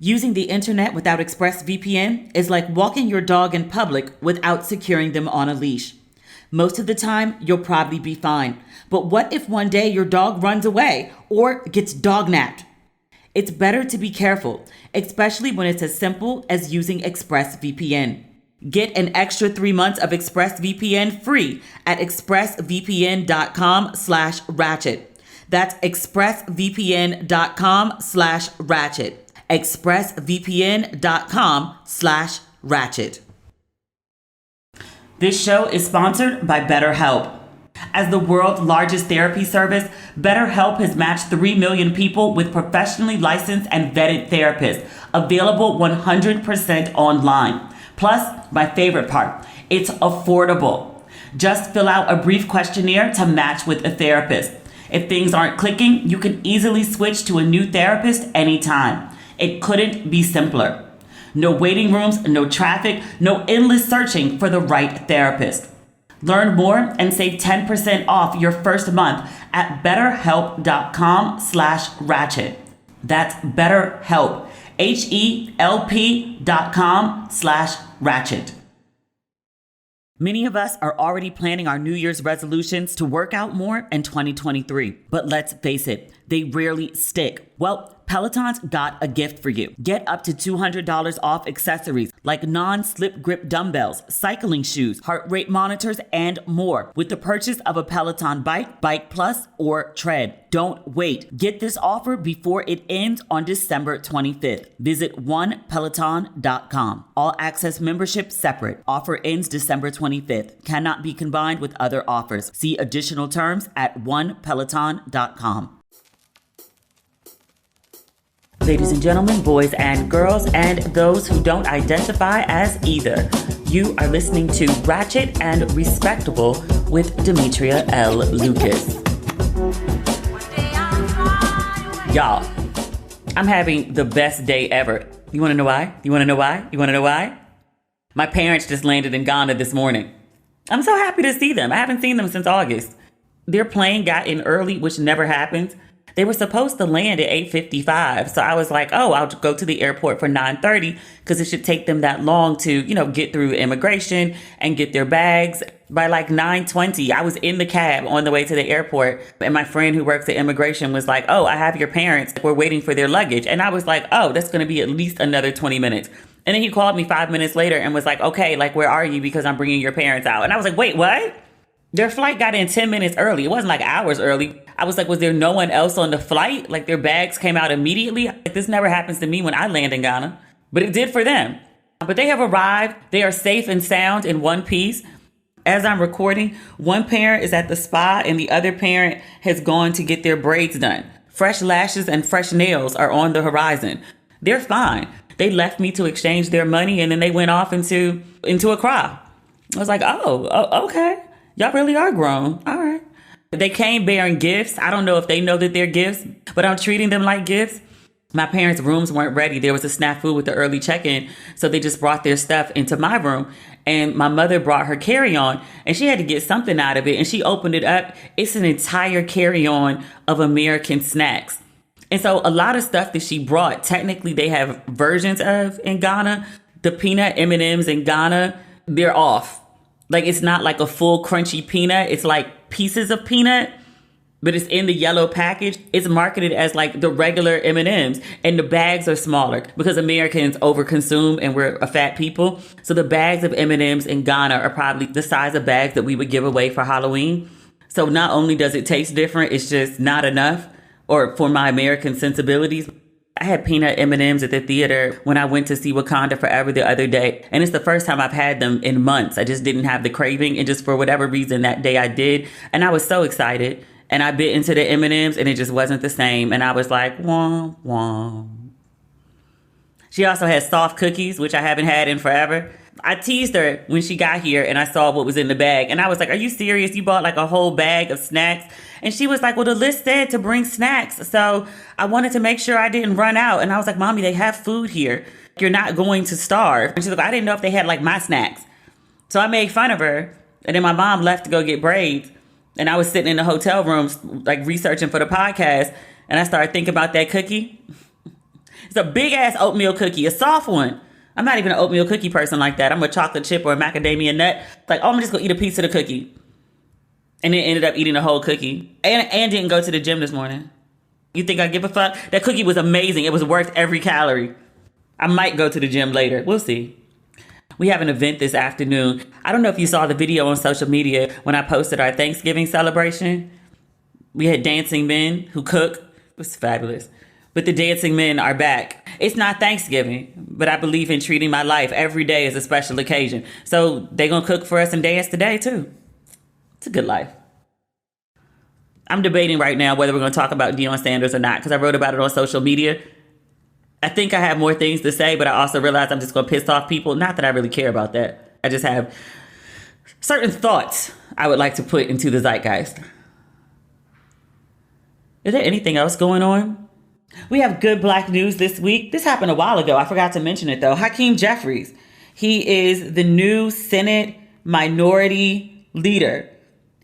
Using the internet without ExpressVPN is like walking your dog in public without securing them on a leash. Most of the time, you'll probably be fine. But what if one day your dog runs away or gets dog-napped? It's better to be careful, especially when it's as simple as using ExpressVPN. Get an extra 3 months of ExpressVPN free at expressvpn.com/ratchet. That's expressvpn.com/ratchet. expressvpn.com/ratchet. This show is sponsored by BetterHelp. As the world's largest therapy service, BetterHelp has matched 3 million people with professionally licensed and vetted therapists, available 100% online. Plus, my favorite part, it's affordable. Just fill out a brief questionnaire to match with a therapist. If things aren't clicking, you can easily switch to a new therapist anytime. It couldn't be simpler. No waiting rooms, no traffic, no endless searching for the right therapist. Learn more and save 10% off your first month at betterhelp.com/ratchet. That's BetterHelp, HELP.com/ratchet. Many of us are already planning our New Year's resolutions to work out more in 2023. But let's face it, they rarely stick. Well, Peloton's got a gift for you. Get up to $200 off accessories like non-slip grip dumbbells, cycling shoes, heart rate monitors, and more with the purchase of a Peloton bike, Bike Plus, or Tread. Don't wait. Get this offer before it ends on December 25th. Visit onepeloton.com. All access membership separate. Offer ends December 25th. Cannot be combined with other offers. See additional terms at onepeloton.com. Ladies and gentlemen, boys and girls, and those who don't identify as either, you are listening to Ratchet and Respectable with Demetria L. Lucas. Y'all, I'm having the best day ever. You want to know why? You want to know why? You want to know why? My parents just landed in Ghana this morning. I'm so happy to see them. I haven't seen them since August. Their plane got in early, which never happens. They were supposed to land at 8:55. So I was like, oh, I'll go to the airport for 9:30 because it should take them that long to, get through immigration and get their bags. By like 9:20, I was in the cab on the way to the airport. And my friend who works at immigration was like, oh, I have your parents. We're waiting for their luggage. And I was like, oh, that's going to be at least another 20 minutes. And then he called me 5 minutes later and was like, okay, where are you? Because I'm bringing your parents out. And I was like, wait, what? Their flight got in 10 minutes early. It wasn't like hours early. I was like, was there no one else on the flight? Their bags came out immediately. This never happens to me when I land in Ghana, but it did for them. But they have arrived. They are safe and sound in one piece. As I'm recording, one parent is at the spa and the other parent has gone to get their braids done. Fresh lashes and fresh nails are on the horizon. They're fine. They left me to exchange their money and then they went off into Accra. I was like, oh, okay. Y'all really are grown. All right. They came bearing gifts. I don't know if they know that they're gifts, but I'm treating them like gifts. My parents' rooms weren't ready. There was a snafu with the early check-in. So they just brought their stuff into my room. And my mother brought her carry-on and she had to get something out of it. And she opened it up. It's an entire carry-on of American snacks. And so a lot of stuff that she brought, technically they have versions of in Ghana. The peanut M&Ms in Ghana, they're off. It's not like a full crunchy peanut. It's like pieces of peanut, but it's in the yellow package. It's marketed as the regular M&Ms, and the bags are smaller because Americans overconsume and we're a fat people. So the bags of M&Ms in Ghana are probably the size of bags that we would give away for Halloween. So not only does it taste different, it's just not enough, or for my American sensibilities. I had peanut M&Ms at the theater when I went to see Wakanda Forever the other day. And it's the first time I've had them in months. I just didn't have the craving. And just for whatever reason that day I did. And I was so excited. And I bit into the M&Ms and it just wasn't the same. And I was like, womp, womp. She also has soft cookies, which I haven't had in forever. I teased her when she got here and I saw what was in the bag. And I was like, are you serious? You bought a whole bag of snacks? And she was like, well, the list said to bring snacks. So I wanted to make sure I didn't run out. And I was like, Mommy, they have food here. You're not going to starve. And she's like, I didn't know if they had my snacks. So I made fun of her. And then my mom left to go get braids. And I was sitting in the hotel room, researching for the podcast. And I started thinking about that cookie. It's a big ass oatmeal cookie, a soft one. I'm not even an oatmeal cookie person like that. I'm a chocolate chip or a macadamia nut. Like, oh, I'm just gonna eat a piece of the cookie. And then ended up eating the whole cookie. And didn't go to the gym this morning. You think I give a fuck? That cookie was amazing. It was worth every calorie. I might go to the gym later. We'll see. We have an event this afternoon. I don't know if you saw the video on social media when I posted our Thanksgiving celebration. We had dancing men who cook. It was fabulous. But the dancing men are back. It's not Thanksgiving, but I believe in treating my life every day as a special occasion. So they're going to cook for us and dance today too. It's a good life. I'm debating right now whether we're going to talk about Deion Sanders or not, because I wrote about it on social media. I think I have more things to say, but I also realize I'm just going to piss off people. Not that I really care about that. I just have certain thoughts I would like to put into the zeitgeist. Is there anything else going on? We have good black news this week. This happened a while ago. I forgot to mention it though. Hakeem Jefferies. He is the new Senate minority leader.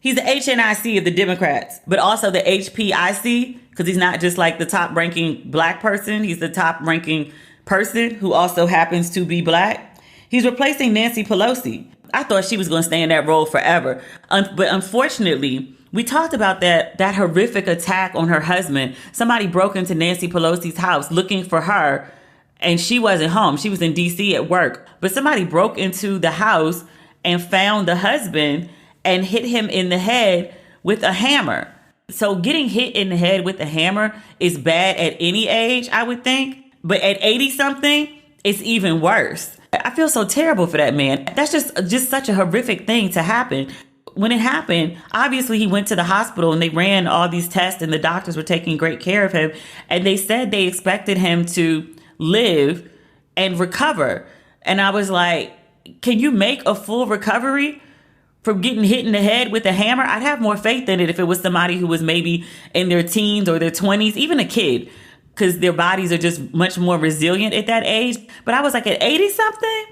He's the HNIC of the Democrats, but also the HPIC, because he's not just like the top ranking black person. He's the top ranking person who also happens to be black. He's replacing Nancy Pelosi. I thought she was going to stay in that role forever. But unfortunately, we talked about that horrific attack on her husband. Somebody broke into Nancy Pelosi's house looking for her, and she wasn't home. She was in D.C. at work. But somebody broke into the house and found the husband and hit him in the head with a hammer. So getting hit in the head with a hammer is bad at any age, I would think. But at 80-something, it's even worse. I feel so terrible for that man. That's just such a horrific thing to happen. When it happened, obviously he went to the hospital and they ran all these tests and the doctors were taking great care of him. And they said they expected him to live and recover. And I was like, can you make a full recovery from getting hit in the head with a hammer? I'd have more faith in it if it was somebody who was maybe in their teens or their 20s, even a kid, because their bodies are just much more resilient at that age. But I was like, at 80-something?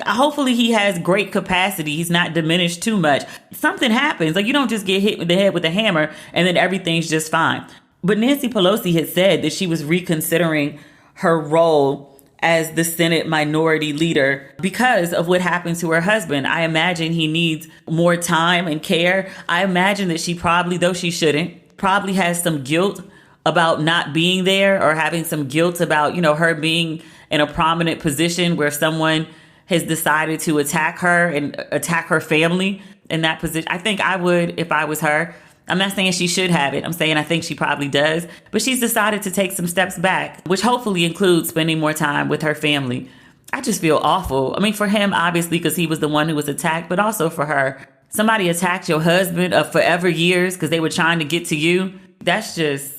Hopefully he has great capacity. He's not diminished too much. Something happens. Like, you don't just get hit in the head with a hammer and then everything's just fine. But Nancy Pelosi had said that she was reconsidering her role as the Senate minority leader because of what happened to her husband. I imagine he needs more time and care. I imagine that she probably, though she shouldn't, probably has some guilt about not being there, or having some guilt about, her being in a prominent position where someone has decided to attack her and attack her family in that position. I think I would if I was her. I'm not saying she should have it. I'm saying I think she probably does. But she's decided to take some steps back, which hopefully includes spending more time with her family. I just feel awful. I mean, for him, obviously, because he was the one who was attacked, but also for her. Somebody attacked your husband of forever years because they were trying to get to you. That's just,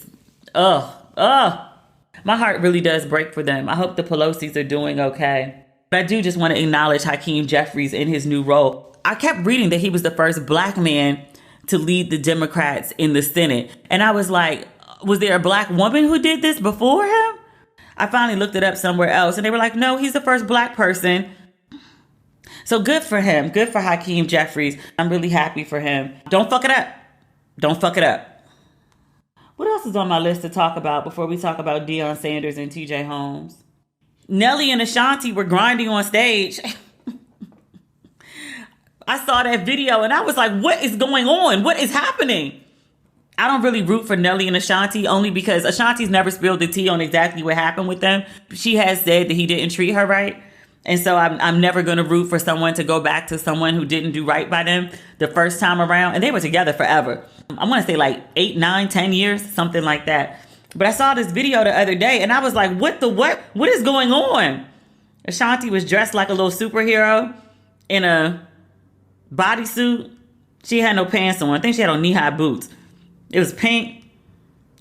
my heart really does break for them. I hope the Pelosi's are doing okay. But I do just want to acknowledge Hakeem Jefferies in his new role. I kept reading that he was the first black man to lead the Democrats in the Senate. And I was like, was there a black woman who did this before him? I finally looked it up somewhere else and they were like, no, he's the first black person. So good for him. Good for Hakeem Jefferies. I'm really happy for him. Don't fuck it up. Don't fuck it up. What else is on my list to talk about before we talk about Deion Sanders and TJ Holmes? Nelly and Ashanti were grinding on stage. I saw that video and I was like, what is going on? What is happening? I don't really root for Nelly and Ashanti, only because Ashanti's never spilled the tea on exactly what happened with them. She has said that he didn't treat her right. And so I'm never going to root for someone to go back to someone who didn't do right by them the first time around. And they were together forever. I'm going to say like 8, 9, 10 years, something like that. But I saw this video the other day and I was like, what? What is going on? Ashanti was dressed like a little superhero in a bodysuit. She had no pants on. I think she had on knee-high boots. It was pink.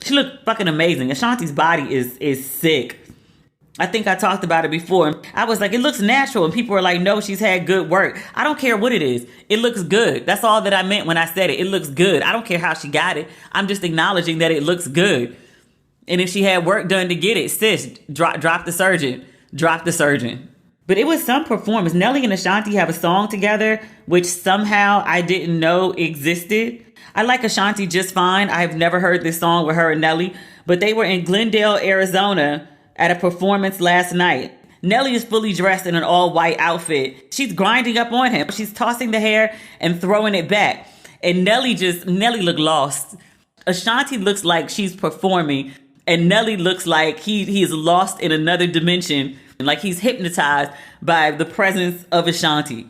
She looked fucking amazing. Ashanti's body is sick. I think I talked about it before. I was like, it looks natural. And people were like, no, she's had good work. I don't care what it is. It looks good. That's all that I meant when I said it. It looks good. I don't care how she got it. I'm just acknowledging that it looks good. And if she had work done to get it, sis, drop the surgeon. Drop the surgeon. But it was some performance. Nelly and Ashanti have a song together, which somehow I didn't know existed. I like Ashanti just fine. I've never heard this song with her and Nelly, but they were in Glendale, Arizona at a performance last night. Nelly is fully dressed in an all-white outfit. She's grinding up on him. She's tossing the hair and throwing it back. And Nelly looked lost. Ashanti looks like she's performing, and Nelly looks like he is lost in another dimension, like he's hypnotized by the presence of Ashanti.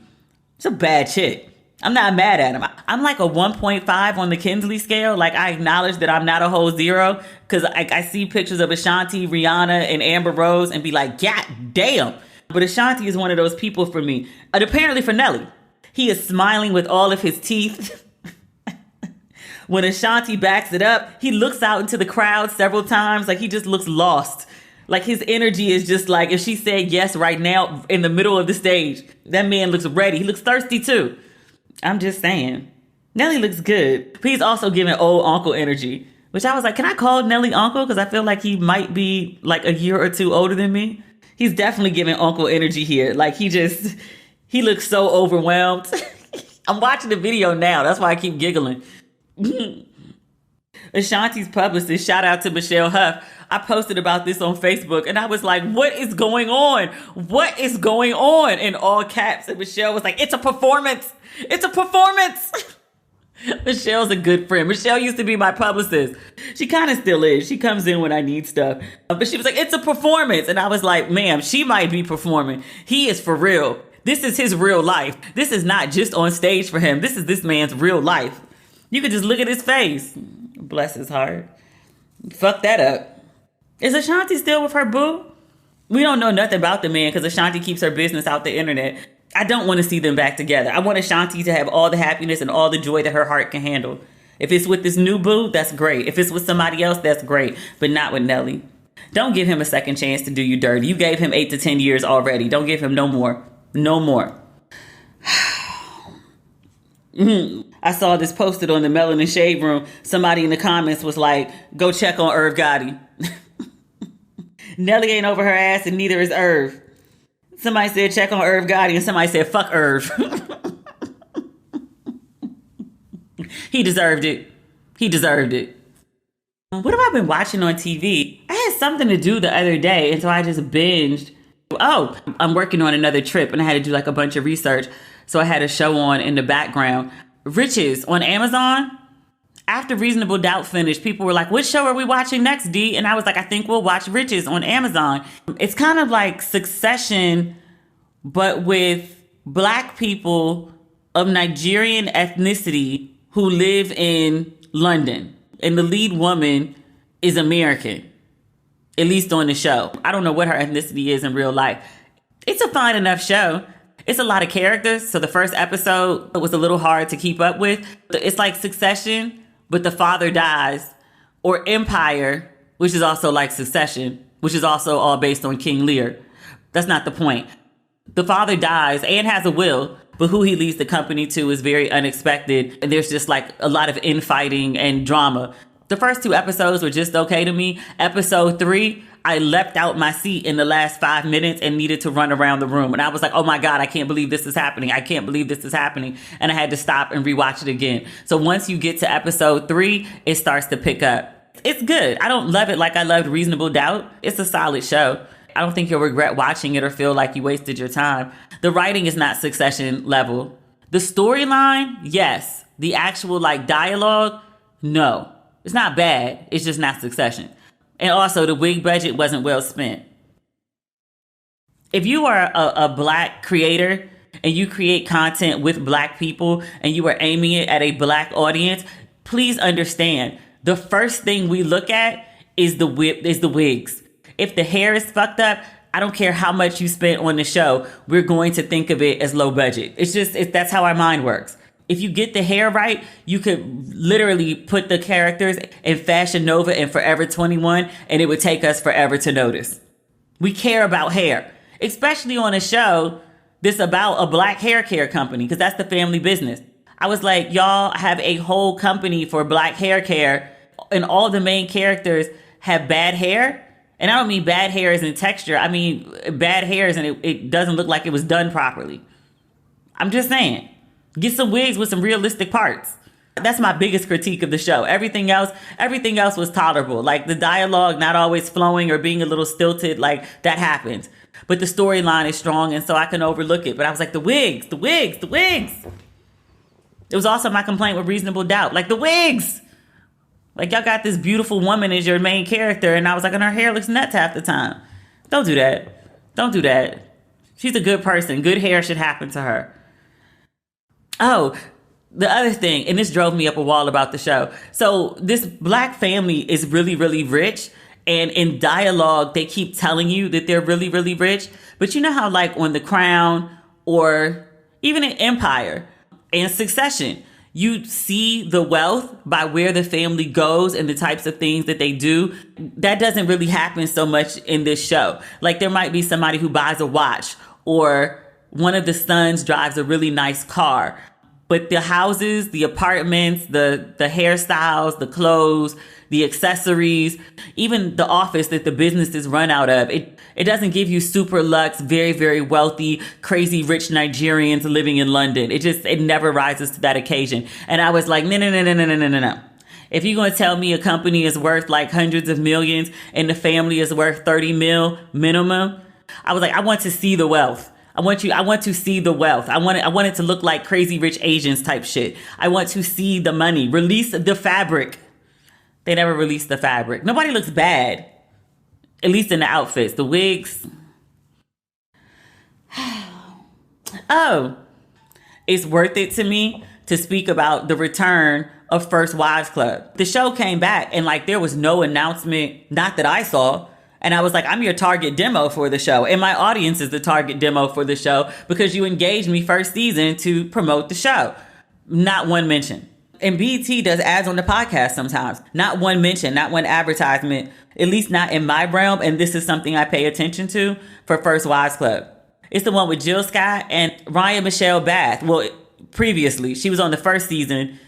It's a bad chick. I'm not mad at him. I'm like a 1.5 on the Kinsley scale. Like, I acknowledge that I'm not a whole zero, because I see pictures of Ashanti, Rihanna, and Amber Rose and be like, God damn. But Ashanti is one of those people for me. And apparently for Nelly. He is smiling with all of his teeth. When Ashanti backs it up, he looks out into the crowd several times. Like, he just looks lost. Like, his energy is just like, if she said yes right now in the middle of the stage, that man looks ready. He looks thirsty too. I'm just saying. Nelly looks good. But he's also giving old uncle energy, which I was like, can I call Nelly uncle? Because I feel like he might be like a year or two older than me. He's definitely giving uncle energy here. Like, he looks so overwhelmed. I'm watching the video now. That's why I keep giggling. Ashanti's publicist, shout out to Michelle Huff. I posted about this on Facebook and I was like, what is going on? What is going on? In all caps. And Michelle was like, it's a performance. It's a performance. Michelle's a good friend. Michelle used to be my publicist. She kind of still is. She comes in when I need stuff. But she was like, it's a performance. And I was like, ma'am, she might be performing. He is for real. This is his real life. This is not just on stage for him. This is this man's real life. You could just look at his face. Bless his heart. Fuck that up. Is Ashanti still with her boo? We don't know nothing about the man because Ashanti keeps her business out the internet. I don't want to see them back together. I want Ashanti to have all the happiness and all the joy that her heart can handle. If it's with this new boo, that's great. If it's with somebody else, that's great. But not with Nelly. Don't give him a second chance to do you dirty. You gave him 8 to 10 years already. Don't give him no more. No more. I saw this posted on the Melanin Shade Room. Somebody in the comments was like, go check on Irv Gotti. Nelly ain't over her ass and neither is Irv. Somebody said check on Irv Gotti and somebody said fuck Irv. He deserved it. He deserved it. What have I been watching on TV? I had something to do the other day and so I just binged. Oh, I'm working on another trip and I had to do like a bunch of research. So I had a show on in the background. Riches on Amazon. After Reasonable Doubt finished, people were like, what show are we watching next, D? And I was like, I think we'll watch Riches on Amazon. It's kind of like Succession, but with Black people of Nigerian ethnicity who live in London. And the lead woman is American, at least on the show. I don't know what her ethnicity is in real life. It's a fine enough show. It's a lot of characters. So the first episode was a little hard to keep up with. It's like Succession, but the father dies. Or Empire, which is also like Succession, which is also all based on King Lear. That's not the point. The father dies and has a will, but who he leaves the company to is very unexpected. And there's just like a lot of infighting and drama. The first 2 episodes were just okay to me. Episode 3, I leapt out my seat in the last 5 minutes and needed to run around the room. And I was like, oh my God, I can't believe this is happening. I can't believe this is happening. And I had to stop and rewatch it again. So once you get to episode 3, it starts to pick up. It's good. I don't love it like I loved Reasonable Doubt. It's a solid show. I don't think you'll regret watching it or feel like you wasted your time. The writing is not Succession level. The storyline, yes. The actual like dialogue, no. It's not bad. It's just not Succession. And also the wig budget wasn't well spent. If you are a Black creator and you create content with Black people and you are aiming it at a Black audience, please understand the first thing we look at is the wigs. If the hair is fucked up, I don't care how much you spent on the show, we're going to think of it as low budget. That's how our mind works. If you get the hair right, you could literally put the characters in Fashion Nova and Forever 21, and it would take us forever to notice. We care about hair, especially on a show that's about a Black hair care company, because that's the family business. I was like, y'all have a whole company for Black hair care, and all the main characters have bad hair. And I don't mean bad hair as in texture. I mean bad hairs and it doesn't look like it was done properly. I'm just saying. Get some wigs with some realistic parts. That's my biggest critique of the show. Everything else was tolerable. Like the dialogue not always flowing or being a little stilted, like that happens. But the storyline is strong, and so I can overlook it. But I was like, the wigs. It was also my complaint with Reasonable Doubt. Like the wigs. Like y'all got this beautiful woman as your main character, and I was like, and her hair looks nuts half the time. Don't do that. She's a good person. Good hair should happen to her. Oh, the other thing, and this drove me up a wall about the show. So this black family is really, really rich. And in dialogue, they keep telling you that they're really, really rich. But you know how like on The Crown or even in Empire and Succession, you see the wealth by where the family goes and the types of things that they do. That doesn't really happen so much in this show. Like there might be somebody who buys a watch or one of the sons drives a really nice car. But the houses, the apartments, the hairstyles, the clothes, the accessories, even the office that the business is run out of, it doesn't give you super luxe, very, very wealthy, crazy rich Nigerians living in London. It never rises to that occasion. And I was like, no. If you're going to tell me a company is worth like hundreds of millions and the family is worth 30 mil minimum, I was like, I want to see the wealth. I want to see the wealth. I want it to look like Crazy Rich Asians type shit. I want to see the money. Release the fabric. They never released the fabric. Nobody looks bad. At least in the outfits. The wigs. Oh. It's worth it to me to speak about the return of First Wives Club. The show came back and like there was no announcement, not that I saw. And I was like, I'm your target demo for the show. And my audience is the target demo for the show because you engaged me first season to promote the show. Not one mention. And BET does ads on the podcast sometimes. Not one mention, not one advertisement, at least not in my realm. And this is something I pay attention to for First Wives Club. It's the one with Jill Scott and Ryan Michelle Bath. Well, previously, she was on the first season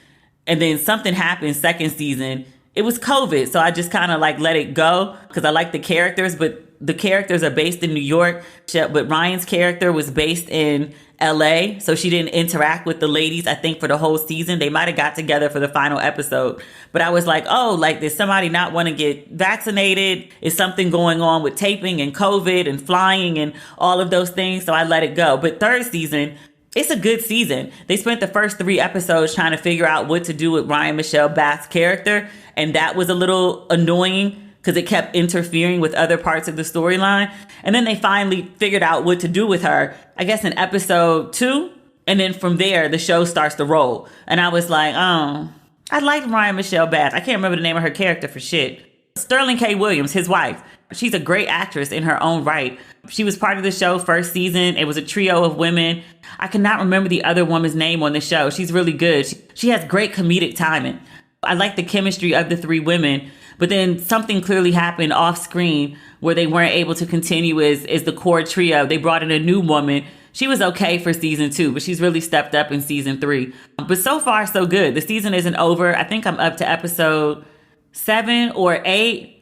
and then something happened second season. It was COVID, so I just kind of like let it go because I like the characters, but the characters are based in New York. But Ryan's character was based in LA, so she didn't interact with the ladies, I think, for the whole season. They might have got together for the final episode. But I was like, oh, like, does somebody not want to get vaccinated? Is something going on with taping and COVID and flying and all of those things? So I let it go. But third season, it's a good season. They spent the first 3 episodes trying to figure out what to do with Ryan Michelle Bath's character. And that was a little annoying because it kept interfering with other parts of the storyline. And then they finally figured out what to do with her, I guess in episode 2. And then from there, the show starts to roll. And I was like, oh, I like Ryan Michelle Bath. I can't remember the name of her character for shit. Sterling K. Williams, his wife. She's a great actress in her own right. She was part of the show first season. It was a trio of women. I cannot remember the other woman's name on the show. She's really good. She has great comedic timing. I like the chemistry of the 3 women, but then something clearly happened off screen where they weren't able to continue as the core trio. They brought in a new woman. She was okay for season 2, but she's really stepped up in season 3. But so far, so good. The season isn't over. I think I'm up to episode 7 or 8.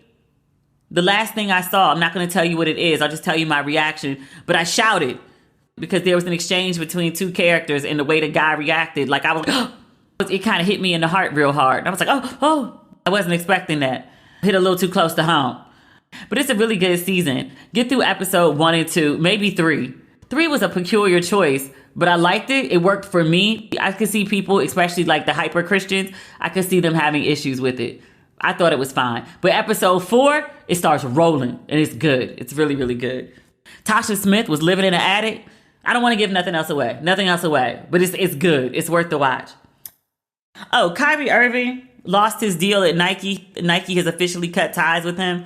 The last thing I saw, I'm not going to tell you what it is. I'll just tell you my reaction. But I shouted because there was an exchange between 2 characters and the way the guy reacted. Like I was, it kind of hit me in the heart real hard. I was like, oh, I wasn't expecting that. Hit a little too close to home. But it's a really good season. Get through episode 1 and 2, maybe 3. 3 was a peculiar choice, but I liked it. It worked for me. I could see people, especially like the hyper Christians, I could see them having issues with it. I thought it was fine. But episode 4, it starts rolling and it's good. It's really, really good. Tasha Smith was living in an attic. I don't want to give nothing else away. But it's good. It's worth the watch. Oh, Kyrie Irving lost his deal at Nike. Nike has officially cut ties with him.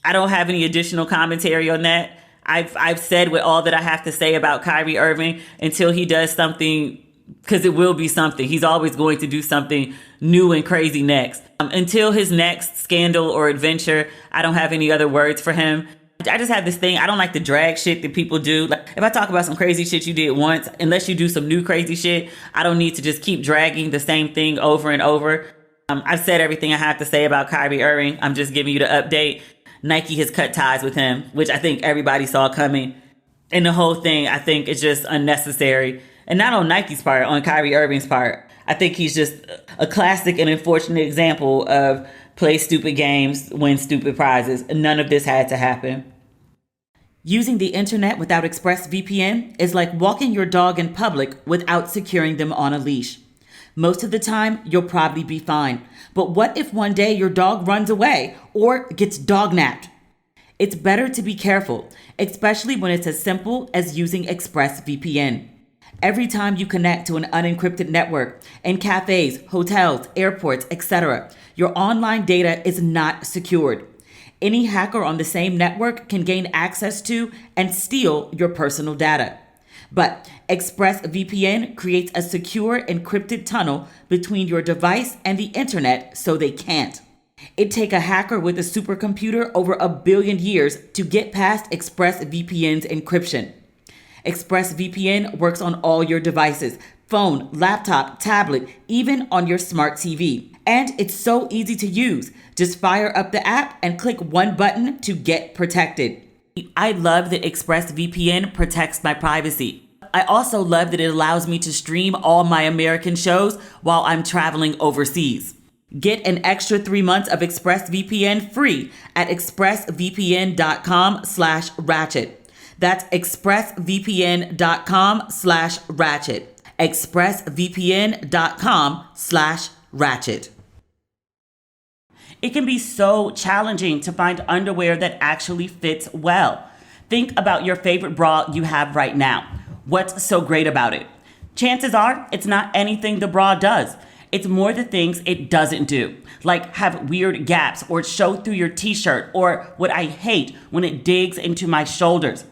I don't have any additional commentary on that. I've said what all that I have to say about Kyrie Irving until he does something, because it will be something. He's always going to do something new and crazy next. Until his next scandal or adventure, I don't have any other words for him. I just have this thing. I don't like the drag shit that people do. Like if I talk about some crazy shit you did once, unless you do some new crazy shit, I don't need to just keep dragging the same thing over and over. I've said everything I have to say about Kyrie Irving. I'm just giving you the update. Nike has cut ties with him, which I think everybody saw coming. And the whole thing, I think, is just unnecessary. And not on Nike's part, on Kyrie Irving's part. I think he's just a classic and unfortunate example of play stupid games, win stupid prizes. None of this had to happen. Using the internet without ExpressVPN is like walking your dog in public without securing them on a leash. Most of the time, you'll probably be fine. But what if one day your dog runs away or gets dog-napped? It's better to be careful, especially when it's as simple as using ExpressVPN. Every time you connect to an unencrypted network in cafes, hotels, airports, etc., your online data is not secured. Any hacker on the same network can gain access to and steal your personal data. But ExpressVPN creates a secure encrypted tunnel between your device and the internet so they can't. It'd take a hacker with a supercomputer over 1 billion years to get past ExpressVPN's encryption. ExpressVPN works on all your devices, phone, laptop, tablet, even on your smart TV. And it's so easy to use. Just fire up the app and click one button to get protected. I love that ExpressVPN protects my privacy. I also love that it allows me to stream all my American shows while I'm traveling overseas. Get an extra 3 months of ExpressVPN free at expressvpn.com/ratchet. That's expressvpn.com/ratchet. expressvpn.com/ratchet. It can be so challenging to find underwear that actually fits well. Think about your favorite bra you have right now. What's so great about it? Chances are it's not anything the bra does. It's more the things it doesn't do, like have weird gaps or show through your t-shirt, or what I hate, when it digs into my shoulders.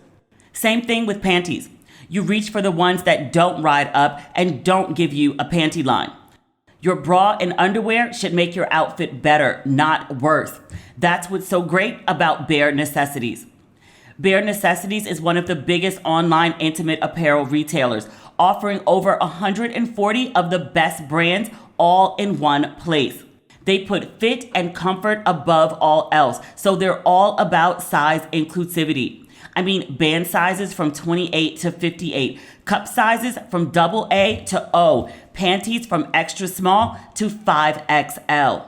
Same thing with panties. You reach for the ones that don't ride up and don't give you a panty line. Your bra and underwear should make your outfit better, not worse. That's what's so great about Bare Necessities. Bare Necessities is one of the biggest online intimate apparel retailers, offering over 140 of the best brands all in one place. They put fit and comfort above all else, so they're all about size inclusivity. I mean, band sizes from 28 to 58, cup sizes from AA to O, panties from extra small to 5XL.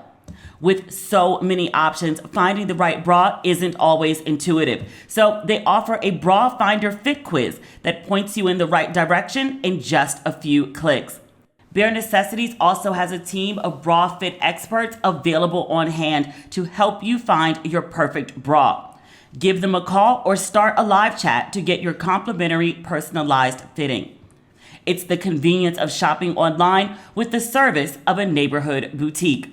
With so many options, finding the right bra isn't always intuitive. So they offer a bra finder fit quiz that points you in the right direction in just a few clicks. Bare Necessities also has a team of bra fit experts available on hand to help you find your perfect bra. Give them a call or start a live chat to get your complimentary personalized fitting. It's the convenience of shopping online with the service of a neighborhood boutique.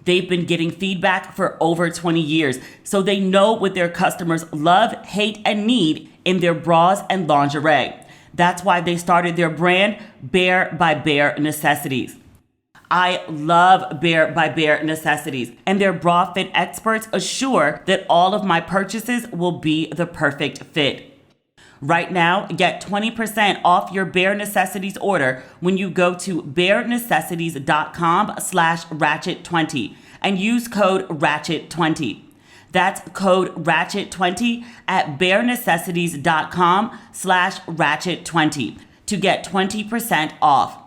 They've been getting feedback for over 20 years, so they know what their customers love, hate, and need in their bras and lingerie. That's why they started their brand, Bare by Bare Necessities. I love Bare by Bare Necessities, and their bra fit experts assure that all of my purchases will be the perfect fit. Right now, get 20% off your Bare Necessities order when you go to barenecessities.com/ratchet20 and use code ratchet20. That's code ratchet20 at barenecessities.com/ratchet20 to get 20% off.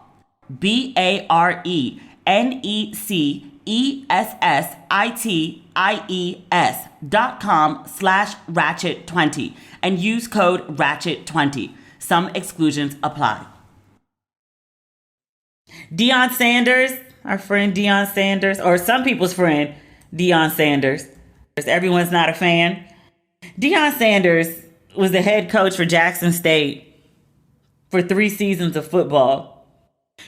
barenecessities.com/ratchet20 and use code ratchet20. Some exclusions apply. Deion Sanders, our friend Deion Sanders, or some people's friend Deion Sanders. Everyone's not a fan. Deion Sanders was the head coach for Jackson State for 3 seasons of football.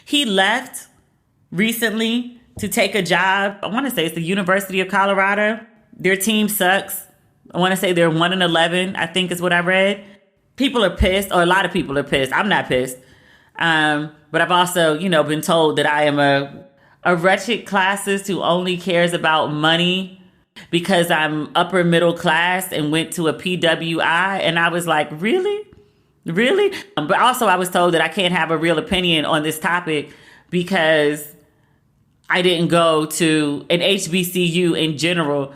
He left recently to take a job. I want to say it's the University of Colorado. Their team sucks. I want to say they're 1-11, I think is what I read. People are pissed, or a lot of people are pissed. I'm not pissed. But I've also, been told that I am a wretched classist who only cares about money because I'm upper middle class and went to a PWI. And I was like, really? Really? But also I was told that I can't have a real opinion on this topic because I didn't go to an HBCU in general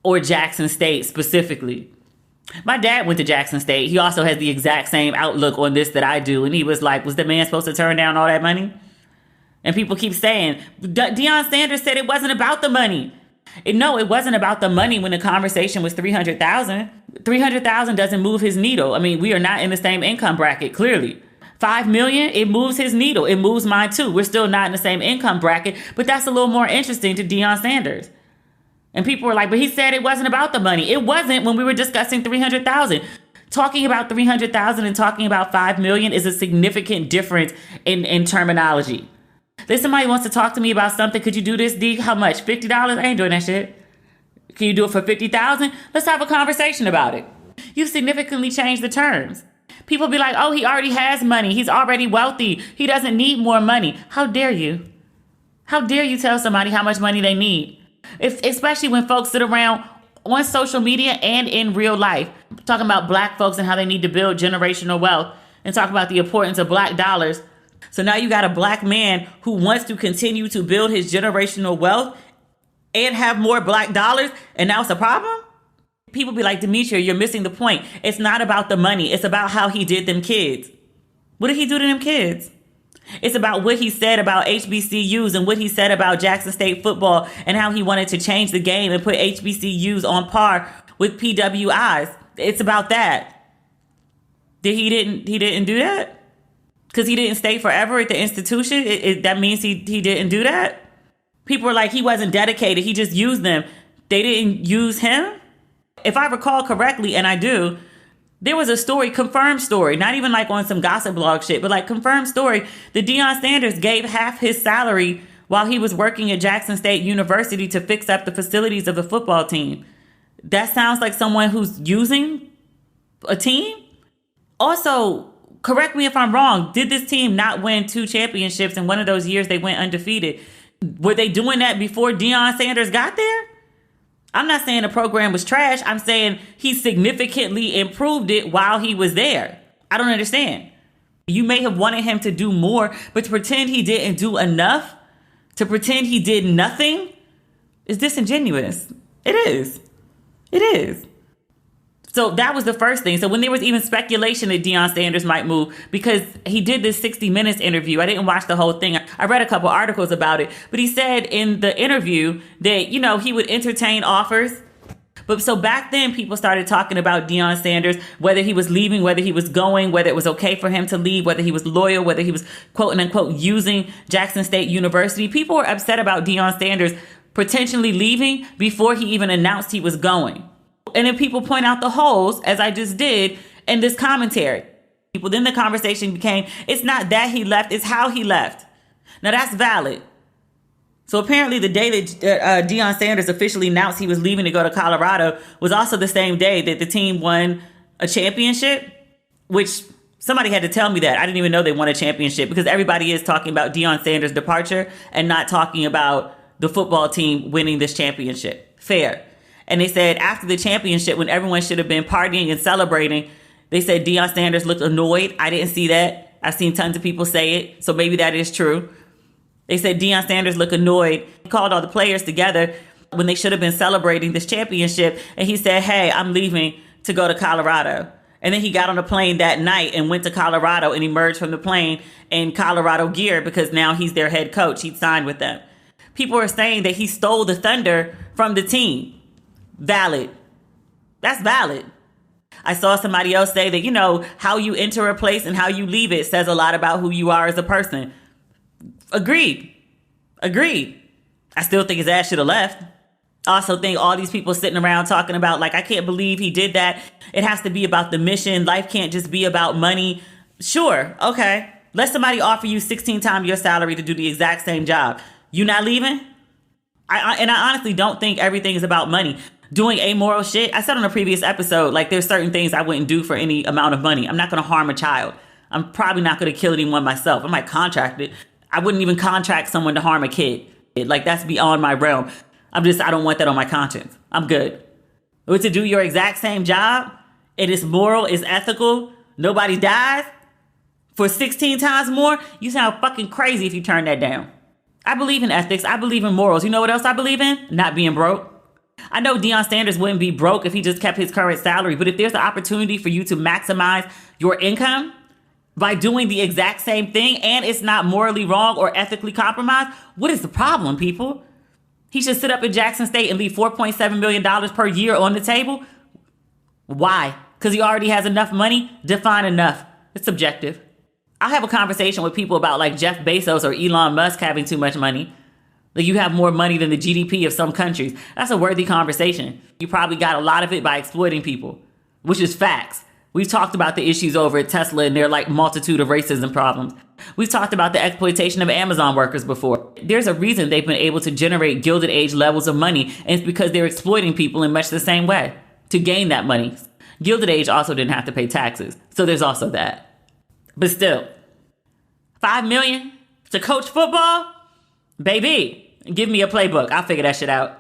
or Jackson State specifically. My dad went to Jackson State. He also has the exact same outlook on this that I do. And he was like, was the man supposed to turn down all that money? And people keep saying, Deion Sanders said it wasn't about the money. No, it wasn't about the money when the conversation was 300,000. 300,000 doesn't move his needle. I mean, we are not in the same income bracket, clearly. 5 million, it moves his needle. It moves mine too. We're still not in the same income bracket, but that's a little more interesting to Deion Sanders. And people were like, but he said it wasn't about the money. It wasn't when we were discussing 300,000. Talking about 300,000 and talking about 5 million is a significant difference in terminology. If somebody wants to talk to me about something, could you do this, D? How much? $50? I ain't doing that shit. Can you do it for 50,000? Let's have a conversation about it. You've significantly changed the terms. People be like, oh, he already has money. He's already wealthy. He doesn't need more money. How dare you? How dare you tell somebody how much money they need? Especially when folks sit around on social media and in real life talking about black folks and how they need to build generational wealth and talk about the importance of black dollars. So now you got a black man who wants to continue to build his generational wealth and have more black dollars, and now it's a problem? People be like, Demetria, you're missing the point. It's not about the money. It's about how he did them kids. What did he do to them kids? It's about what he said about HBCUs and what he said about Jackson State football and how he wanted to change the game and put HBCUs on par with PWIs. It's about that. He didn't do that? Because he didn't stay forever at the institution? That means he didn't do that? People are like, he wasn't dedicated. He just used them. They didn't use him? If I recall correctly, and I do, there was a story, confirmed story, not even like on some gossip blog shit, but like confirmed story that Deion Sanders gave half his salary while he was working at Jackson State University to fix up the facilities of the football team. That sounds like someone who's using a team. Also, correct me if I'm wrong, did this team not win 2 championships in one of those years they went undefeated? Were they doing that before Deion Sanders got there? I'm not saying the program was trash. I'm saying he significantly improved it while he was there. I don't understand. You may have wanted him to do more, but to pretend he didn't do enough, to pretend he did nothing, is disingenuous. It is. It is. So that was the first thing. So when there was even speculation that Deion Sanders might move, because he did this 60 Minutes interview, I didn't watch the whole thing. I read a couple articles about it, but he said in the interview that, he would entertain offers. But so back then people started talking about Deion Sanders, whether he was leaving, whether he was going, whether it was okay for him to leave, whether he was loyal, whether he was quote unquote using Jackson State University. People were upset about Deion Sanders potentially leaving before he even announced he was going. And then people point out the holes, as I just did, in this commentary. Then the conversation became, it's not that he left, it's how he left. Now that's valid. So apparently the day that Deion Sanders officially announced he was leaving to go to Colorado was also the same day that the team won a championship, which somebody had to tell me that. I didn't even know they won a championship because everybody is talking about Deion Sanders' departure and not talking about the football team winning this championship. Fair. And they said after the championship, when everyone should have been partying and celebrating, they said Deion Sanders looked annoyed. I didn't see that. I've seen tons of people say it, so maybe that is true. They said Deion Sanders looked annoyed. He called all the players together when they should have been celebrating this championship, and he said, hey, I'm leaving to go to Colorado. And then he got on a plane that night and went to Colorado and emerged from the plane in Colorado gear because now he's their head coach. He'd signed with them. People are saying that he stole the thunder from the team. Valid. That's valid. I saw somebody else say that, how you enter a place and how you leave it says a lot about who you are as a person. Agreed. I still think his ass should have left. I also think all these people sitting around talking about, I can't believe he did that. It has to be about the mission. Life can't just be about money. Sure. Okay. Let somebody offer you 16 times your salary to do the exact same job. You not leaving? I honestly don't think everything is about money. Doing amoral shit. I said on a previous episode, there's certain things I wouldn't do for any amount of money. I'm not going to harm a child. I'm probably not going to kill anyone myself. I might contract it. I wouldn't even contract someone to harm a kid. That's beyond my realm. I don't want that on my conscience. I'm good. But to do your exact same job, it is moral, it's ethical, nobody dies, for 16 times more, you sound fucking crazy if you turn that down. I believe in ethics. I believe in morals. You know what else I believe in? Not being broke. I know Deion Sanders wouldn't be broke if he just kept his current salary, but if there's the opportunity for you to maximize your income by doing the exact same thing and it's not morally wrong or ethically compromised? What is the problem, people? He should sit up in Jackson State and leave $4.7 million per year on the table? Why? Because he already has enough money? Define enough. It's subjective. I have a conversation with people about like Jeff Bezos or Elon Musk having too much money. Like you have more money than the GDP of some countries. That's a worthy conversation. You probably got a lot of it by exploiting people, which is facts. We've talked about the issues over at Tesla and their like multitude of racism problems. We've talked about the exploitation of Amazon workers before. There's a reason they've been able to generate Gilded Age levels of money, and it's because they're exploiting people in much the same way to gain that money. Gilded Age also didn't have to pay taxes, so there's also that. But still, $5 million to coach football? Baby, give me a playbook. I'll figure that shit out.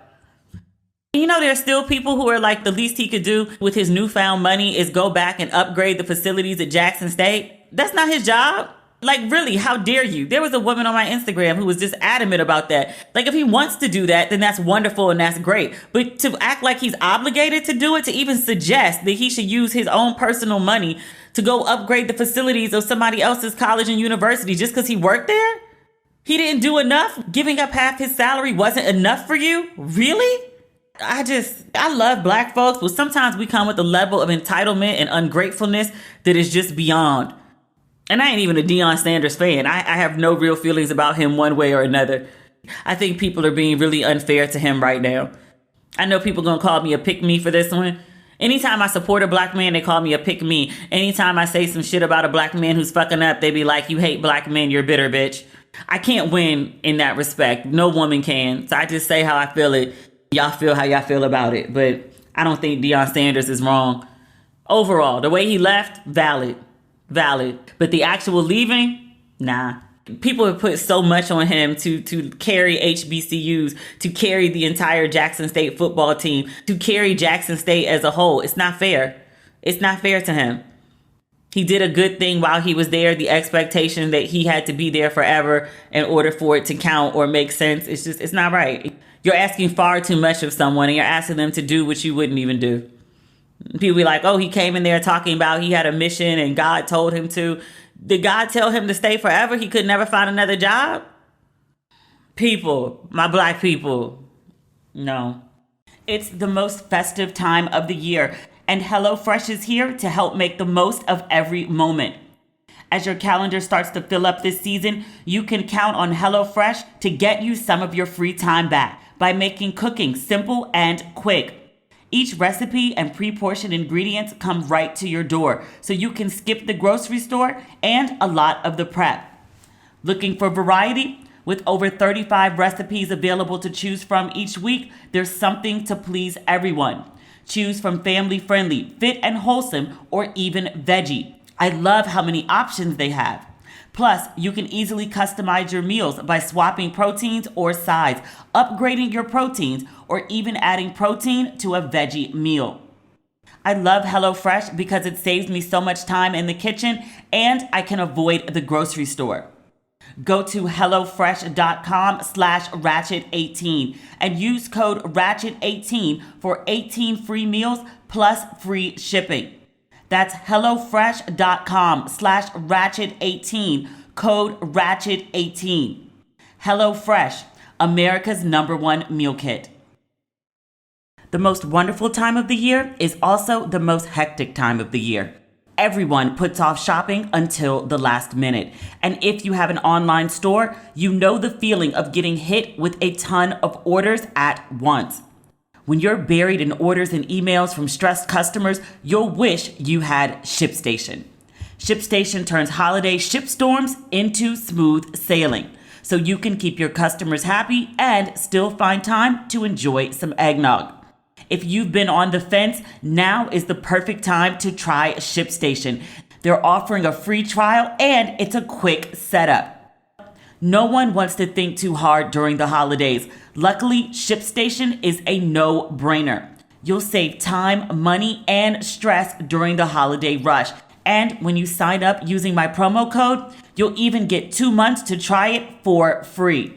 You know, there's still people who are like, the least he could do with his newfound money is go back and upgrade the facilities at Jackson State. That's not his job. Like, really, how dare you? There was a woman on my Instagram who was just adamant about that. Like, if he wants to do that, then that's wonderful and that's great. But to act like he's obligated to do it, to even suggest that he should use his own personal money to go upgrade the facilities of somebody else's college and university just because he worked there? He didn't do enough? Giving up half his salary wasn't enough for you? Really? I love black folks, but sometimes we come with a level of entitlement and ungratefulness that is just beyond. And I ain't even a Deion Sanders fan. I have no real feelings about him one way or another. I think people are being really unfair to him right now. I know people gonna call me a pick-me for this one. Anytime I support a black man, they call me a pick-me. Anytime I say some shit about a black man who's fucking up, they be like, you hate black men, you're bitter, bitch. I can't win in that respect. No woman can. So I just say how I feel it. Y'all feel how y'all feel about it. But I don't think Deion Sanders is wrong. Overall, the way he left, valid. But the actual leaving, nah. People have put so much on him to carry HBCUs, to carry the entire Jackson State football team, to carry Jackson State as a whole. It's not fair. It's not fair to him. He did a good thing while he was there. The expectation that he had to be there forever in order for it to count or make sense, it's not right. You're asking far too much of someone and you're asking them to do what you wouldn't even do. People be like, oh, he came in there talking about he had a mission and God told him to. Did God tell him to stay forever? He could never find another job? People, my black people, no. It's the most festive time of the year, and HelloFresh is here to help make the most of every moment. As your calendar starts to fill up this season, you can count on HelloFresh to get you some of your free time back by making cooking simple and quick. Each recipe and pre-portioned ingredients come right to your door, so you can skip the grocery store and a lot of the prep. Looking for variety? With over 35 recipes available to choose from each week, there's something to please everyone. Choose from family-friendly, fit and wholesome, or even veggie. I love how many options they have. Plus, you can easily customize your meals by swapping proteins or sides, upgrading your proteins, or even adding protein to a veggie meal. I love HelloFresh because it saves me so much time in the kitchen and I can avoid the grocery store. Go to HelloFresh.com/Ratchet18 and use code Ratchet18 for 18 free meals plus free shipping. That's HelloFresh.com/Ratchet18, code Ratchet18. HelloFresh, America's #1 meal kit. The most wonderful time of the year is also the most hectic time of the year. Everyone puts off shopping until the last minute. And if you have an online store, you know the feeling of getting hit with a ton of orders at once. When you're buried in orders and emails from stressed customers, you'll wish you had ShipStation. ShipStation turns holiday shipstorms into smooth sailing, so you can keep your customers happy and still find time to enjoy some eggnog. If you've been on the fence, now is the perfect time to try ShipStation. They're offering a free trial and it's a quick setup. No one wants to think too hard during the holidays. Luckily, ShipStation is a no-brainer. You'll save time, money, and stress during the holiday rush. And when you sign up using my promo code, you'll even get 2 months to try it for free.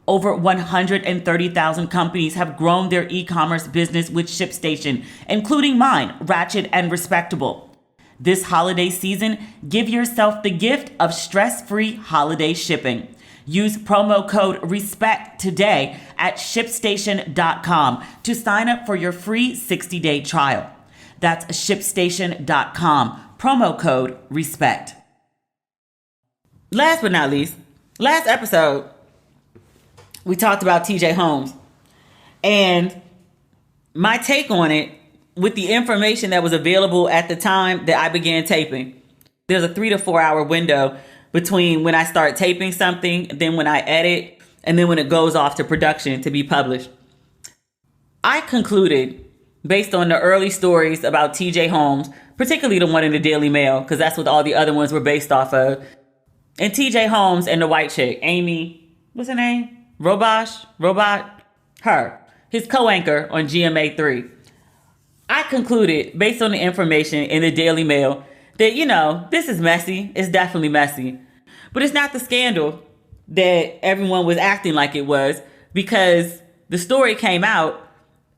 Over 130,000 companies have grown their e-commerce business with ShipStation, including mine, Ratchet and Respectable. This holiday season, give yourself the gift of stress-free holiday shipping. Use promo code RESPECT today at ShipStation.com to sign up for your free 60-day trial. That's ShipStation.com, promo code RESPECT. Last but not least, last episode, we talked about TJ Holmes. And my take on it, with the information that was available at the time that I began taping, there's a 3 to 4 hour window between when I start taping something, then when I edit, and then when it goes off to production to be published. I concluded, based on the early stories about TJ Holmes, particularly the one in the Daily Mail, because that's what all the other ones were based off of, and TJ Holmes and the white chick, Amy, what's her name? Her, his co-anchor on GMA3. I concluded, based on the information in the Daily Mail, that, this is messy. It's definitely messy. But it's not the scandal that everyone was acting like it was, because the story came out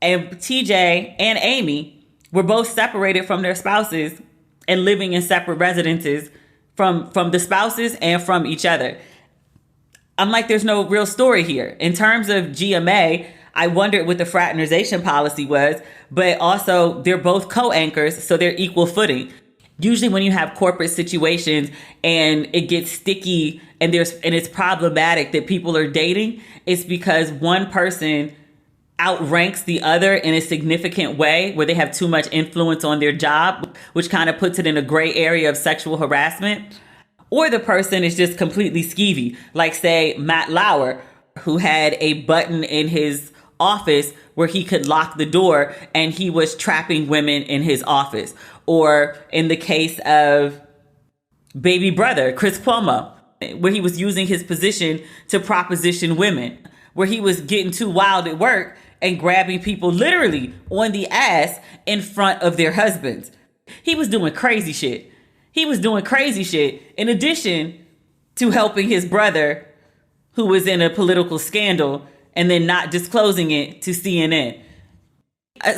and TJ and Amy were both separated from their spouses and living in separate residences from the spouses and from each other. I'm like, there's no real story here. In terms of GMA, I wondered what the fraternization policy was, but also they're both co-anchors, so they're equal footing. Usually when you have corporate situations and it gets sticky and it's problematic that people are dating, it's because one person outranks the other in a significant way where they have too much influence on their job, which kind of puts it in a gray area of sexual harassment. Or the person is just completely skeevy, like say Matt Lauer, who had a button in his office where he could lock the door and he was trapping women in his office. Or in the case of baby brother, Chris Cuomo, where he was using his position to proposition women, where he was getting too wild at work and grabbing people literally on the ass in front of their husbands. He was doing crazy shit. He was doing crazy shit in addition to helping his brother, who was in a political scandal, and then not disclosing it to CNN.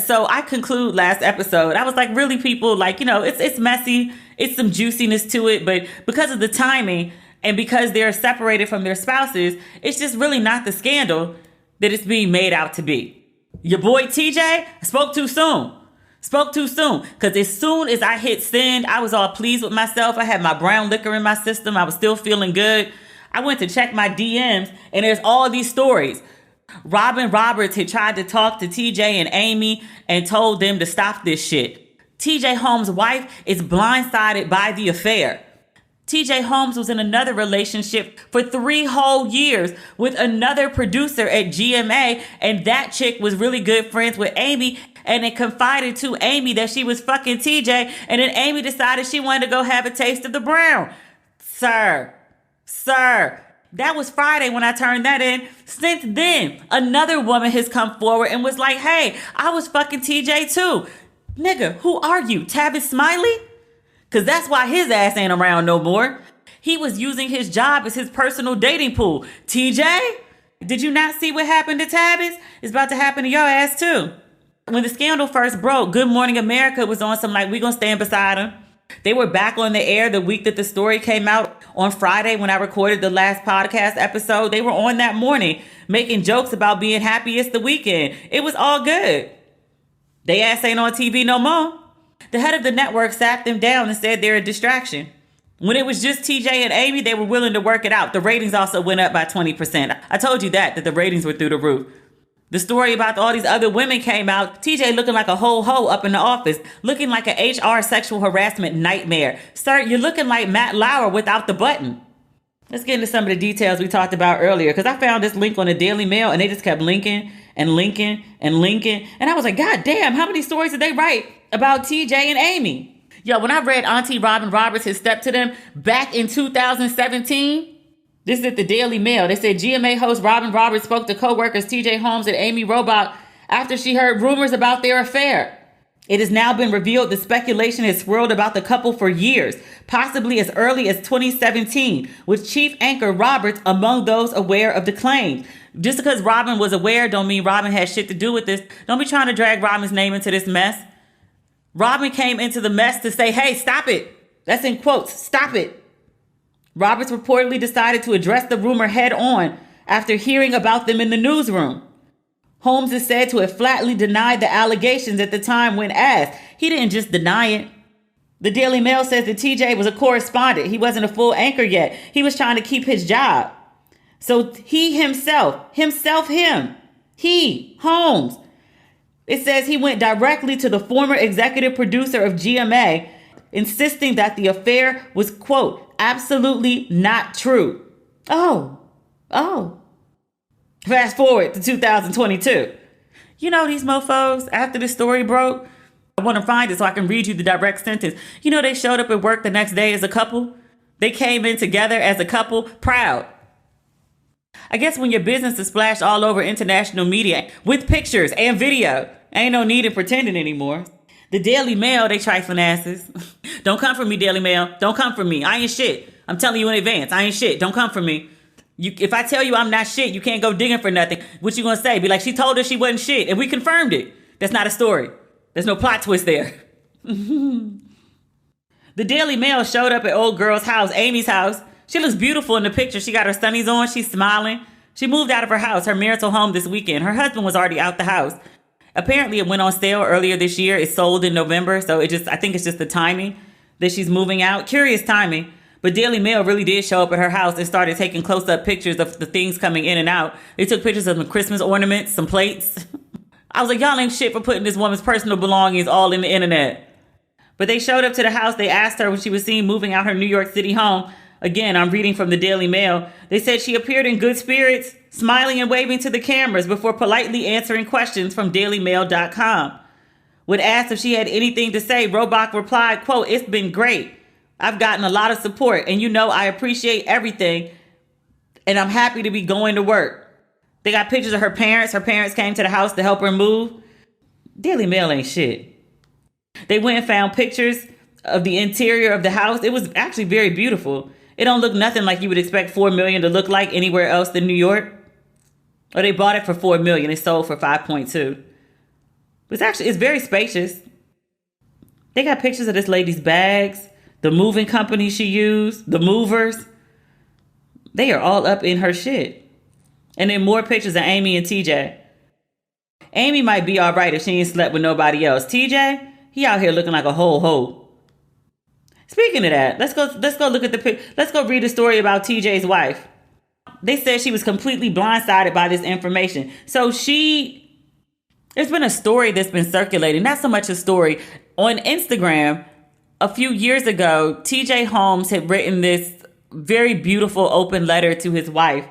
So I conclude last episode, I was like, really, people, it's messy. It's some juiciness to it. But because of the timing and because they're separated from their spouses, it's just really not the scandal that it's being made out to be. Your boy TJ spoke too soon. Because as soon as I hit send, I was all pleased with myself. I had my brown liquor in my system. I was still feeling good. I went to check my DMs and there's all these stories. Robin Roberts had tried to talk to TJ and Amy and told them to stop this shit. TJ Holmes' wife is blindsided by the affair. TJ Holmes was in another relationship for 3 whole years with another producer at GMA, and that chick was really good friends with Amy, and it confided to Amy that she was fucking TJ, and then Amy decided she wanted to go have a taste of the brown. Sir, that was Friday when I turned that in. Since then, another woman has come forward and was like, hey, I was fucking TJ too. Nigga, who are you, Tavis Smiley? Because that's why his ass ain't around no more. He was using his job as his personal dating pool. TJ, did you not see what happened to Tavis? It's about to happen to your ass too. When the scandal first broke, Good Morning America was on some we gonna stand beside him. They were back on the air the week that the story came out on Friday when I recorded the last podcast episode. They were on that morning making jokes about being happy it's the weekend. It was all good. They ass ain't on TV no more. The head of the network sat them down and said they're a distraction. When it was just TJ and Amy, they were willing to work it out. The ratings also went up by 20%. I told you that the ratings were through the roof. The story about all these other women came out. TJ looking like a whole hoe up in the office, looking like an HR sexual harassment nightmare. Sir, you're looking like Matt Lauer without the button. Let's get into some of the details we talked about earlier, because I found this link on the Daily Mail and they just kept linking and linking and linking. And I was like, God damn, how many stories did they write about TJ and Amy? Yo, when I read Auntie Robin Roberts had stepped to them back in 2017, this is at the Daily Mail. They said GMA host Robin Roberts spoke to co-workers TJ Holmes and Amy Robach after she heard rumors about their affair. It has now been revealed the speculation has swirled about the couple for years, possibly as early as 2017, with chief anchor Roberts among those aware of the claims. Just because Robin was aware don't mean Robin had shit to do with this. Don't be trying to drag Robin's name into this mess. Robin came into the mess to say, hey, stop it. That's in quotes, stop it. Roberts reportedly decided to address the rumor head on after hearing about them in the newsroom. Holmes is said to have flatly denied the allegations at the time when asked. He didn't just deny it. The Daily Mail says that TJ was a correspondent. He wasn't a full anchor yet. He was trying to keep his job. So he Holmes. It says he went directly to the former executive producer of GMA, insisting that the affair was, quote, absolutely not true. Oh. Fast forward to 2022. You know these mofos, after the story broke, I want to find it so I can read you the direct sentence. You know they showed up at work the next day as a couple? They came in together as a couple, proud. I guess when your business is splashed all over international media with pictures and video, ain't no need in pretending anymore. The Daily Mail, they trifling asses. Don't come for me, Daily Mail. Don't come for me. I ain't shit. I'm telling you in advance. I ain't shit. Don't come for me. If I tell you I'm not shit, you can't go digging for nothing. What you gonna say? Be like, she told us she wasn't shit, and we confirmed it. That's not a story. There's no plot twist there. The Daily Mail showed up at old girl's house, Amy's house. She looks beautiful in the picture. She got her sunnies on. She's smiling. She moved out of her house, her marital home, this weekend. Her husband was already out the house. Apparently, it went on sale earlier this year. It sold in November. So I think it's just the timing that she's moving out. Curious timing. But Daily Mail really did show up at her house and started taking close-up pictures of the things coming in and out. They took pictures of some Christmas ornaments, some plates. I was like, y'all ain't shit for putting this woman's personal belongings all in the internet. But they showed up to the house. They asked her when she was seen moving out her New York City home. Again, I'm reading from the Daily Mail. They said she appeared in good spirits, smiling and waving to the cameras before politely answering questions from dailymail.com. When asked if she had anything to say, Robach replied, quote, it's been great. I've gotten a lot of support, and you know I appreciate everything, and I'm happy to be going to work. They got pictures of her parents. Her parents came to the house to help her move. Daily Mail ain't shit. They went and found pictures of the interior of the house. It was actually very beautiful. It don't look nothing like you would expect $4 million to look like anywhere else than New York. Or they bought it for $4 million. It sold for 5.2. But it's very spacious. They got pictures of this lady's bags, the moving company she used, the movers. They are all up in her shit. And then more pictures of Amy and TJ. Amy might be all right if she ain't slept with nobody else. TJ, he out here looking like a whole hoe. Speaking of that, let's go look at let's go read the story about TJ's wife. They said she was completely blindsided by this information. So there's been a story that's been circulating, not so much a story. On Instagram, a few years ago, TJ Holmes had written this very beautiful open letter to his wife,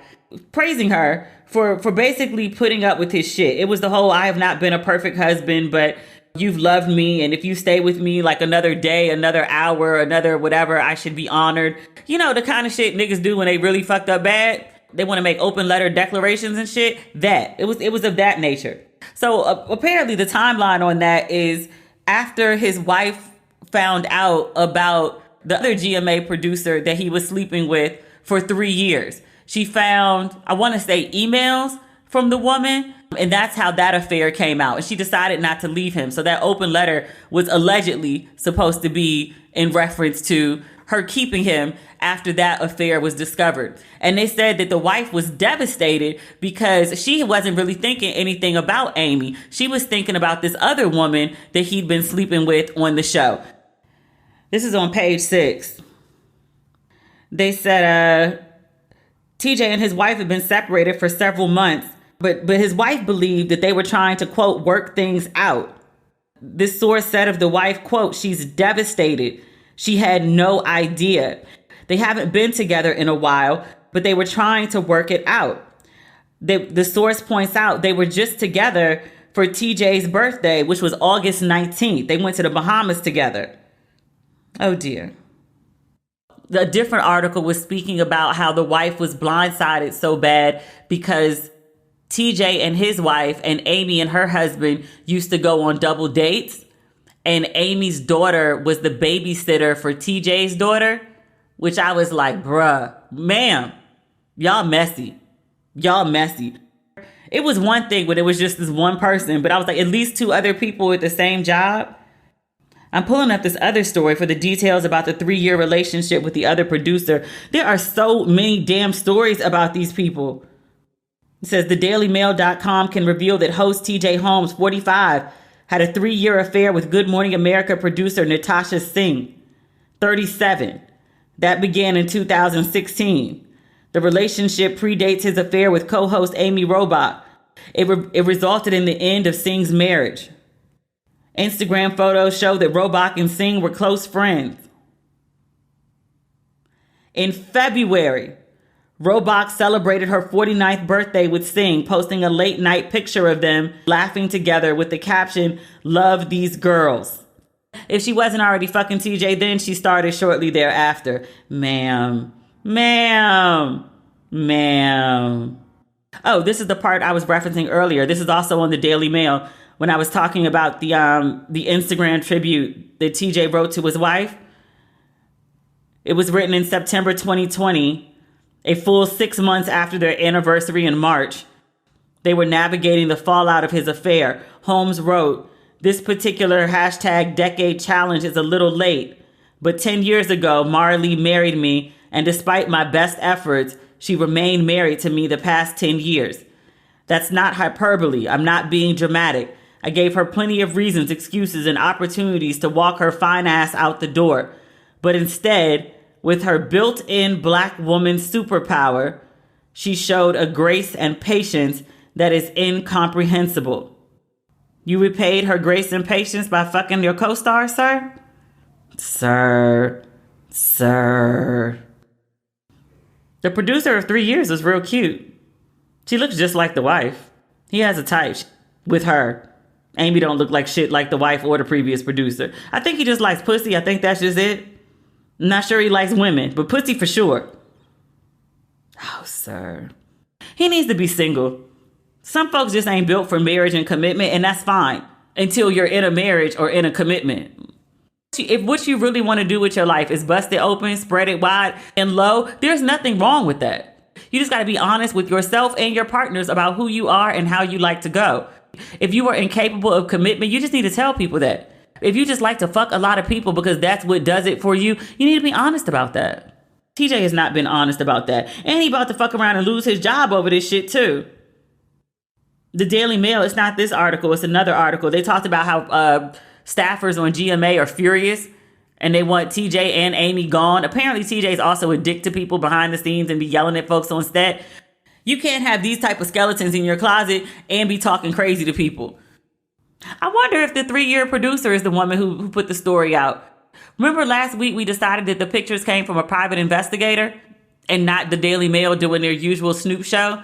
praising her for basically putting up with his shit. It was the whole, I have not been a perfect husband, but you've loved me. And if you stay with me like another day, another hour, another whatever, I should be honored. You know, the kind of shit niggas do when they really fucked up bad. They want to make open letter declarations and shit. It was of that nature. So apparently the timeline on that is after his wife found out about the other GMA producer that he was sleeping with for 3 years. She found, I want to say, emails from the woman, and that's how that affair came out. And she decided not to leave him. So that open letter was allegedly supposed to be in reference to her keeping him after that affair was discovered. And they said that the wife was devastated because she wasn't really thinking anything about Amy. She was thinking about this other woman that he'd been sleeping with on the show. This is on page 6. They said TJ and his wife had been separated for several months, but his wife believed that they were trying to, quote, work things out. This source said of the wife, quote, she's devastated. She had no idea. They haven't been together in a while, but they were trying to work it out. The source points out they were just together for TJ's birthday, which was August 19th. They went to the Bahamas together. Oh, dear. A different article was speaking about how the wife was blindsided so bad because TJ and his wife and Amy and her husband used to go on double dates. And Amy's daughter was the babysitter for TJ's daughter, which I was like, bruh, ma'am, y'all messy. Y'all messy. It was one thing when it was just this one person, but I was like, at least 2 other people with the same job. I'm pulling up this other story for the details about the 3-year relationship with the other producer. There are so many damn stories about these people. It says thedailymail.com can reveal that host TJ Holmes, 45, had a 3-year affair with Good Morning America producer Natasha Singh, 37. That began in 2016. The relationship predates his affair with co-host Amy Robach. It resulted in the end of Singh's marriage. Instagram photos show that Robach and Singh were close friends. In February, Robach celebrated her 49th birthday with Singh, posting a late-night picture of them laughing together with the caption, "Love these girls." If she wasn't already fucking TJ then, she started shortly thereafter. Ma'am. Oh, this is the part I was referencing earlier. This is also on the Daily Mail when I was talking about the Instagram tribute that TJ wrote to his wife. It was written in September 2020, a full 6 months after their anniversary in March. They were navigating the fallout of his affair. Holmes wrote, "This particular #decade challenge is a little late, but 10 years ago, Marley married me, and despite my best efforts, she remained married to me the past 10 years. That's not hyperbole. I'm not being dramatic. I gave her plenty of reasons, excuses, and opportunities to walk her fine ass out the door. But instead, with her built-in black woman superpower, she showed a grace and patience that is incomprehensible." You repaid her grace and patience by fucking your co-star, sir? Sir. The producer of 3 years was real cute. She looks just like the wife. He has a type with her. Amy don't look like shit like the wife or the previous producer. I think he just likes pussy. I think that's just it. I'm not sure he likes women, but pussy for sure. Oh, sir. He needs to be single. Some folks just ain't built for marriage and commitment, and that's fine until you're in a marriage or in a commitment. If what you really want to do with your life is bust it open, spread it wide and low, there's nothing wrong with that. You just got to be honest with yourself and your partners about who you are and how you like to go. If you are incapable of commitment, you just need to tell people that. If you just like to fuck a lot of people because that's what does it for you, you need to be honest about that. TJ has not been honest about that. And he about to fuck around and lose his job over this shit too. The Daily Mail, it's not this article, it's another article. They talked about how staffers on GMA are furious and they want TJ and Amy gone. Apparently TJ's also a dick to people behind the scenes and be yelling at folks on set. You can't have these type of skeletons in your closet and be talking crazy to people. I wonder if the 3-year producer is the woman who put the story out. Remember last week we decided that the pictures came from a private investigator and not the Daily Mail doing their usual Snoop show?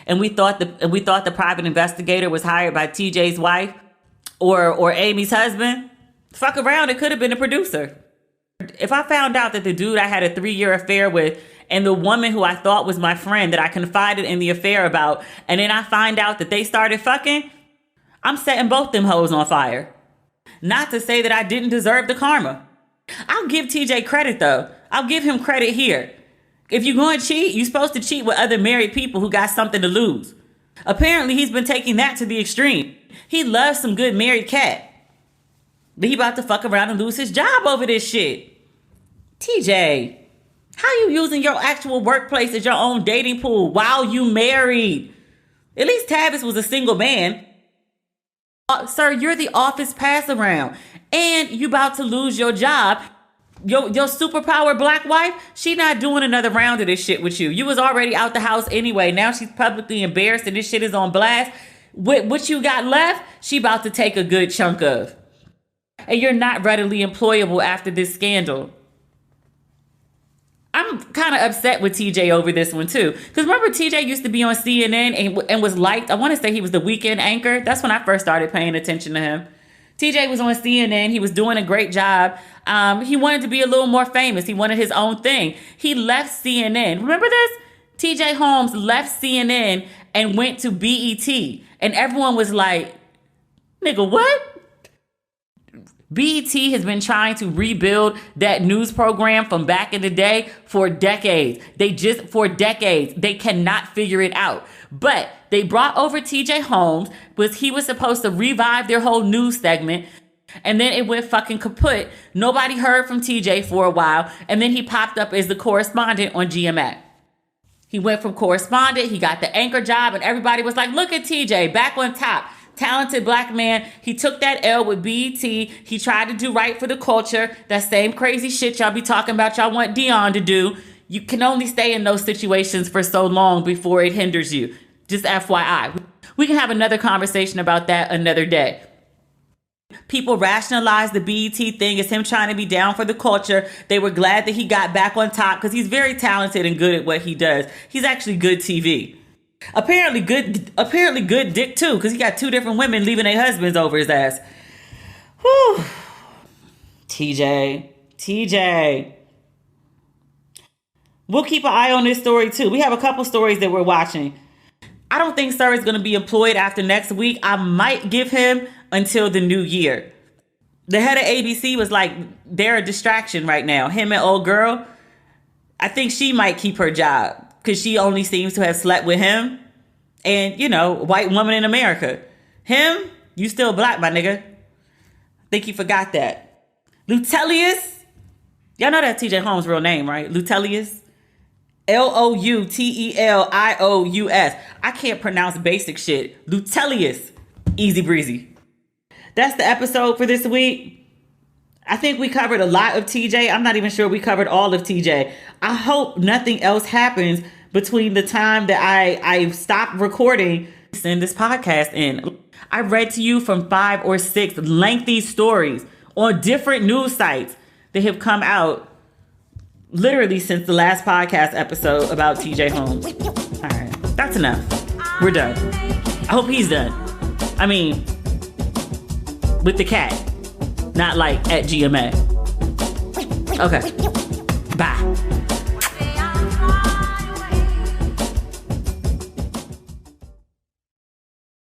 And we thought the private investigator was hired by TJ's wife or Amy's husband. Fuck around, it could have been a producer. If I found out that the dude I had a 3-year affair with and the woman who I thought was my friend that I confided in the affair about, and then I find out that they started fucking, I'm setting both them hoes on fire. Not to say that I didn't deserve the karma. I'll give TJ credit though. I'll give him credit here. If you're going to cheat, you're supposed to cheat with other married people who got something to lose. Apparently, he's been taking that to the extreme. He loves some good married cat. But he about to fuck around and lose his job over this shit. TJ, how you using your actual workplace as your own dating pool while you married? At least Tavis was a single man. Sir, you're the office pass around. And you about to lose your job. Your superpower black wife, she not doing another round of this shit with you. You was already out the house anyway. Now she's publicly embarrassed and this shit is on blast. What you got left, she about to take a good chunk of. And you're not readily employable after this scandal. I'm kind of upset with TJ over this one too. Because remember TJ used to be on CNN and was liked. I want to say he was the weekend anchor. That's when I first started paying attention to him. TJ was on CNN. He was doing a great job. He wanted to be a little more famous. He wanted his own thing. He left CNN. Remember this? TJ Holmes left CNN and went to BET. And everyone was like, nigga, what? BET has been trying to rebuild that news program from back in the day for decades. For decades. They cannot figure it out. But they brought over TJ Holmes, he was supposed to revive their whole news segment. And then it went fucking kaput. Nobody heard from TJ for a while. And then he popped up as the correspondent on GMA. He went from correspondent, he got the anchor job, and everybody was like, look at TJ, back on top. Talented black man. He took that L with BET. He tried to do right for the culture. That same crazy shit y'all be talking about y'all want Deion to do. You can only stay in those situations for so long before it hinders you. Just FYI. We can have another conversation about that another day. People rationalize the BET thing as him trying to be down for the culture. They were glad that he got back on top because he's very talented and good at what he does. He's actually good TV. Apparently good dick too, because he got 2 different women leaving their husbands over his ass. Whew. TJ. We'll keep an eye on this story too. We have a couple stories that we're watching. I don't think Sir is going to be employed after next week. I might give him until the new year. The head of ABC was like, they're a distraction right now. Him and old girl. I think she might keep her job because she only seems to have slept with him. And, you know, white woman in America. Him, you still black, my nigga. Think you forgot that. Loutelious. Y'all know that's TJ Holmes' real name, right? Loutelious. Loutelious. I can't pronounce basic shit. Loutelious. Easy breezy. That's the episode for this week. I think we covered a lot of TJ. I'm not even sure we covered all of TJ. I hope nothing else happens between the time that I stop recording, send this podcast in. I read to you from 5 or 6 lengthy stories on different news sites that have come out literally since the last podcast episode about TJ Holmes. All right, that's enough. We're done. I hope he's done. I mean, with the cat, not like at GMA. Okay, bye.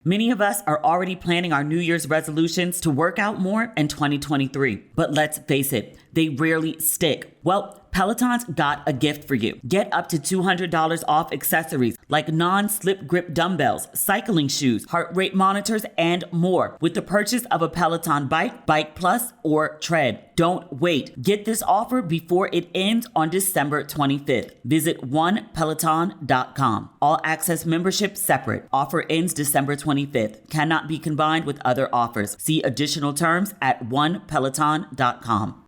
Many of us are already planning our New Year's resolutions to work out more in 2023. But let's face it, they rarely stick. Well, Peloton's got a gift for you. Get up to $200 off accessories like non-slip grip dumbbells, cycling shoes, heart rate monitors, and more with the purchase of a Peloton bike, Bike Plus, or Tread. Don't wait. Get this offer before it ends on December 25th. Visit onepeloton.com. All access membership separate. Offer ends December 25th. Cannot be combined with other offers. See additional terms at onepeloton.com.